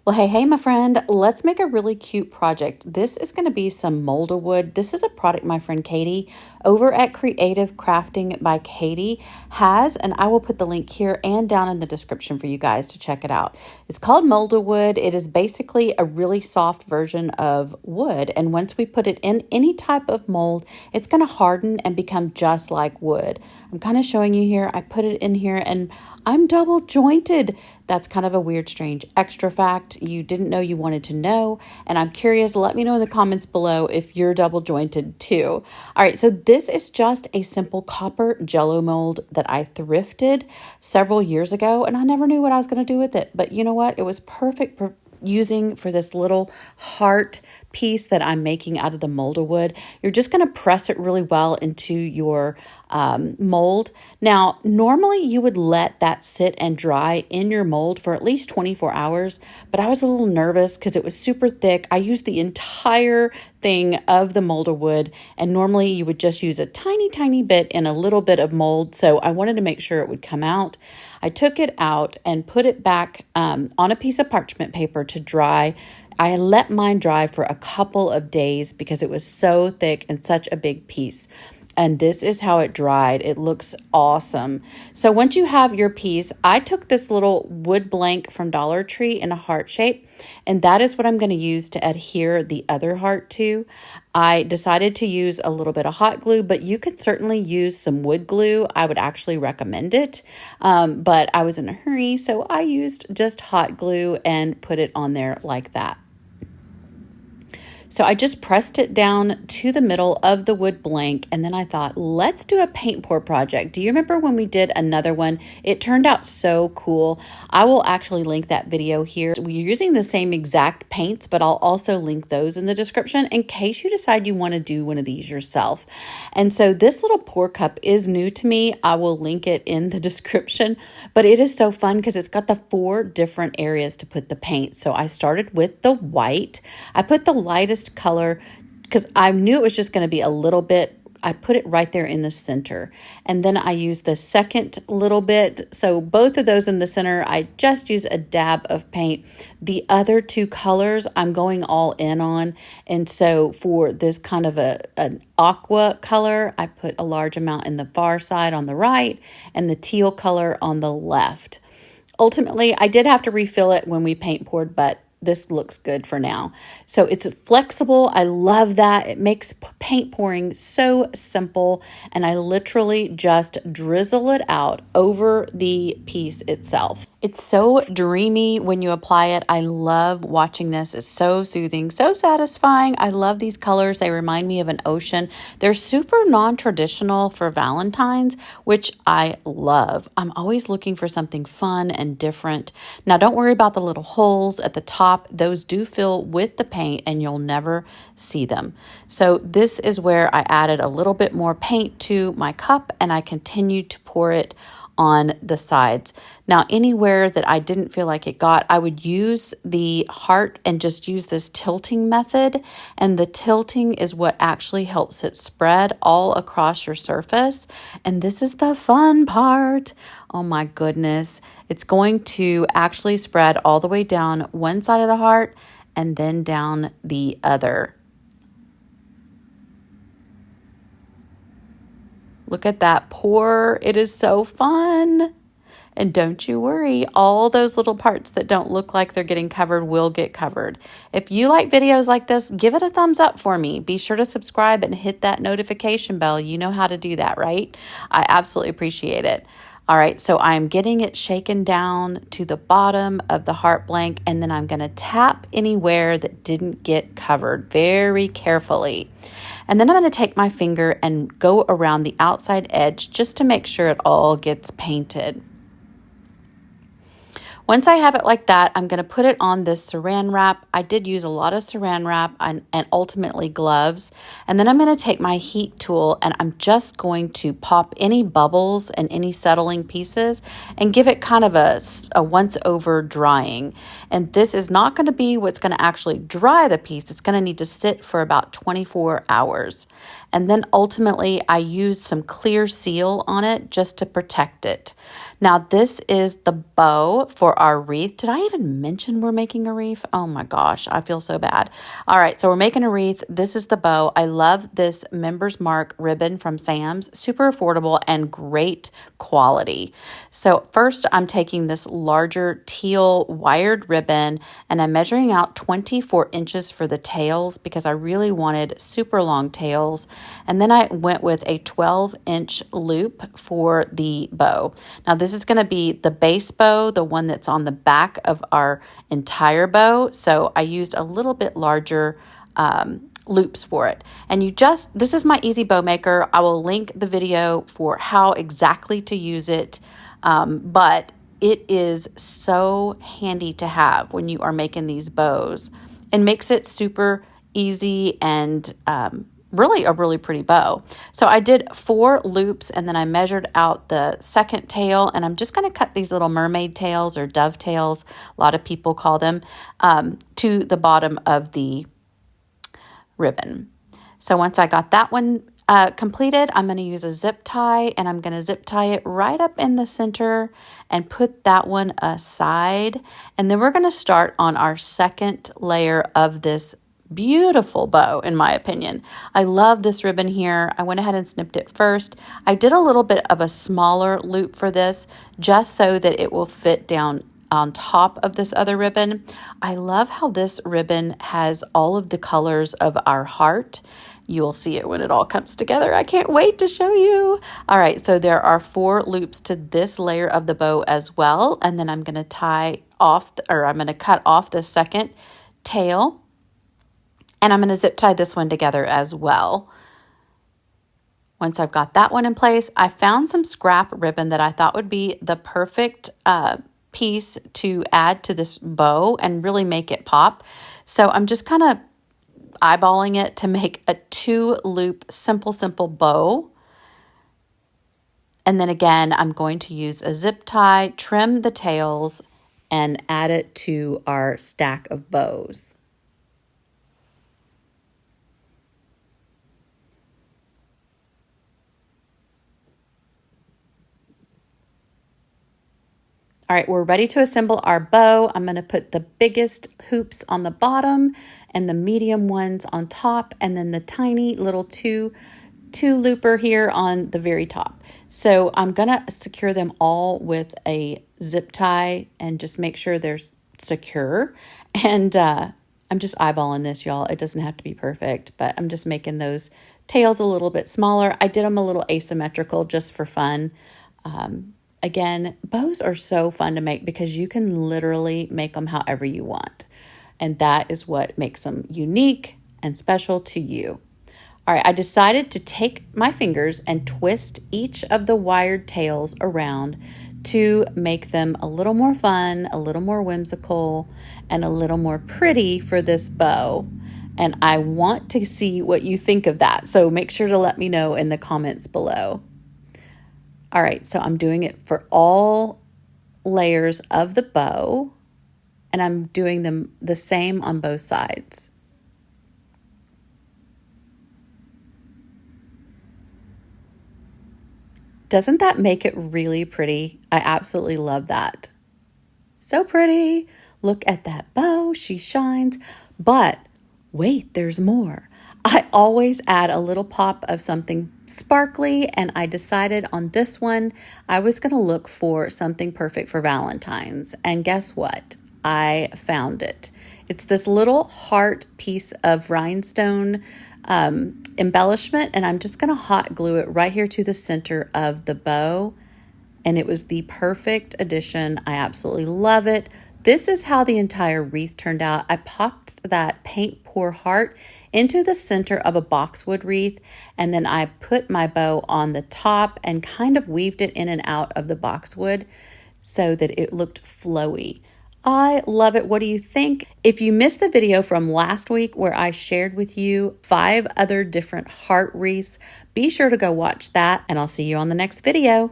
Well, hey, my friend, let's make a really cute project. This is going to be some molded wood. This is a product my friend Katie over at Creative Crafting by Katie has, and I will put the link here and down in the description for you guys to check it out. It's called molded wood. It is basically a really soft version of wood, and once we put it in any type of mold, it's going to harden and become just like wood. I'm kind of showing you here. I put it in here and I'm double jointed. That's kind of a weird, strange extra fact you didn't know you wanted to know. And I'm curious, let me know in the comments below if you're double jointed too. All right, so this is just a simple copper jello mold that I thrifted several years ago, and I never knew what I was going to do with it. But you know what? It was perfect for using for this little heart piece that I'm making out of the molded wood. You're just going to press it really well into your mold. Now, normally you would let that sit and dry in your mold for at least 24 hours, but I was a little nervous because it was super thick. I used the entire thing of the molded wood, and normally you would just use a tiny bit in a little bit of mold, so I wanted to make sure it would come out. I took it out and put it back on a piece of parchment paper to dry. I let mine dry for a couple of days because it was so thick and such a big piece. And this is how it dried. It looks awesome. So once you have your piece, I took this little wood blank from Dollar Tree in a heart shape, and that is what I'm going to use to adhere the other heart to. I decided to use a little bit of hot glue, but you could certainly use some wood glue. I would actually recommend it, but I was in a hurry, so I used just hot glue and put it on there like that. So I just pressed it down to the middle of the wood blank, and then I thought, let's do a paint pour project. Do you remember when we did another one? It turned out so cool. I will actually link that video here. We're using the same exact paints, but I'll also link those in the description in case you decide you want to do one of these yourself. And so this little pour cup is new to me. I will link it in the description, but it is so fun because it's got the 4 different areas to put the paint. So I started with the white. I put the lightest color because I knew it was just going to be a little bit. I put it right there in the center, and then I used the second little bit. So both of those in the center, I just use a dab of paint. The other 2 colors I'm going all in on, and so for this kind of an aqua color, I put a large amount in the far side on the right and the teal color on the left. Ultimately, I did have to refill it when we paint poured, but this looks good for now. So it's flexible. I love that. It makes paint pouring so simple, and I literally just drizzle it out over the piece itself. It's so dreamy when you apply it. I love watching this. It's so soothing, so satisfying. I love these colors. They remind me of an ocean. They're super non-traditional for Valentine's, which I love. I'm always looking for something fun and different. Now, don't worry about the little holes at the top. Those do fill with the paint and you'll never see them. So this is where I added a little bit more paint to my cup, and I continued to pour it on the sides. Now, anywhere that I didn't feel like it got, I would use the heart and just use this tilting method. And the tilting is what actually helps it spread all across your surface. And this is the fun part. Oh my goodness. It's going to actually spread all the way down one side of the heart and then down the other. Look at that pour. It is so fun. And don't you worry, all those little parts that don't look like they're getting covered will get covered. If you like videos like this, give it a thumbs up for me. Be sure to subscribe and hit that notification bell. You know how to do that, right? I absolutely appreciate it. All right, so I'm getting it shaken down to the bottom of the heart blank, and then I'm going to tap anywhere that didn't get covered very carefully. And then I'm going to take my finger and go around the outside edge just to make sure it all gets painted. Once I have it like that, I'm going to put it on this saran wrap. I did use a lot of saran wrap and ultimately gloves. And then I'm going to take my heat tool and I'm just going to pop any bubbles and any settling pieces and give it kind of a once over drying. And this is not going to be what's going to actually dry the piece. It's going to need to sit for about 24 hours. And then ultimately I used some clear seal on it just to protect it. Now this is the bow for our wreath. Did I even mention we're making a wreath? Oh my gosh, I feel so bad. All right, so we're making a wreath. This is the bow. I love this Members Mark ribbon from Sam's. Super affordable and great quality. So first I'm taking this larger teal wired ribbon and I'm measuring out 24 inches for the tails because I really wanted super long tails. And then I went with a 12-inch loop for the bow. Now this is going to be the base bow, the one that's on the back of our entire bow. So I used a little bit larger loops for it. And this is my easy bow maker. I will link the video for how exactly to use it. But it is so handy to have when you are making these bows and makes it super easy and really a really pretty bow. So I did 4 loops and then I measured out the second tail, and I'm just going to cut these little mermaid tails or dovetails, a lot of people call them, to the bottom of the ribbon. So once I got that one completed, I'm going to use a zip tie and I'm going to zip tie it right up in the center and put that one aside. And then we're going to start on our second layer of this beautiful bow, in my opinion. I love this ribbon here. I went ahead and snipped it first. I did a little bit of a smaller loop for this just so that it will fit down on top of this other ribbon. I love how this ribbon has all of the colors of our heart. You'll see it when it all comes together. I can't wait to show you. All right, so there are 4 loops to this layer of the bow as well. And then I'm going to tie off, I'm going to cut off the second tail. And I'm going to zip tie this one together as well. Once I've got that one in place, I found some scrap ribbon that I thought would be the perfect piece to add to this bow and really make it pop. So I'm just kind of eyeballing it to make a 2-loop simple bow. And then again, I'm going to use a zip tie, trim the tails, and add it to our stack of bows. All right, we're ready to assemble our bow. I'm going to put the biggest hoops on the bottom and the medium ones on top, and then the tiny little two looper here on the very top. So I'm going to secure them all with a zip tie and just make sure they're secure. And I'm just eyeballing this, y'all. It doesn't have to be perfect, but I'm just making those tails a little bit smaller. I did them a little asymmetrical just for fun. Again, bows are so fun to make because you can literally make them however you want. And that is what makes them unique and special to you. All right, I decided to take my fingers and twist each of the wired tails around to make them a little more fun, a little more whimsical, and a little more pretty for this bow. And I want to see what you think of that. So make sure to let me know in the comments below. All right, so I'm doing it for all layers of the bow, and I'm doing them the same on both sides. Doesn't that make it really pretty? I absolutely love that. So pretty. Look at that bow, she shines. But wait, there's more. I always add a little pop of something sparkly, and I decided on this one I was going to look for something perfect for Valentine's. And guess what? I found it. It's this little heart piece of rhinestone embellishment, and I'm just going to hot glue it right here to the center of the bow. And it was the perfect addition. I absolutely love it. This is how the entire wreath turned out. I popped that paint pour heart into the center of a boxwood wreath, and then I put my bow on the top and kind of weaved it in and out of the boxwood so that it looked flowy. I love it. What do you think? If you missed the video from last week where I shared with you 5 other different heart wreaths, be sure to go watch that, and I'll see you on the next video.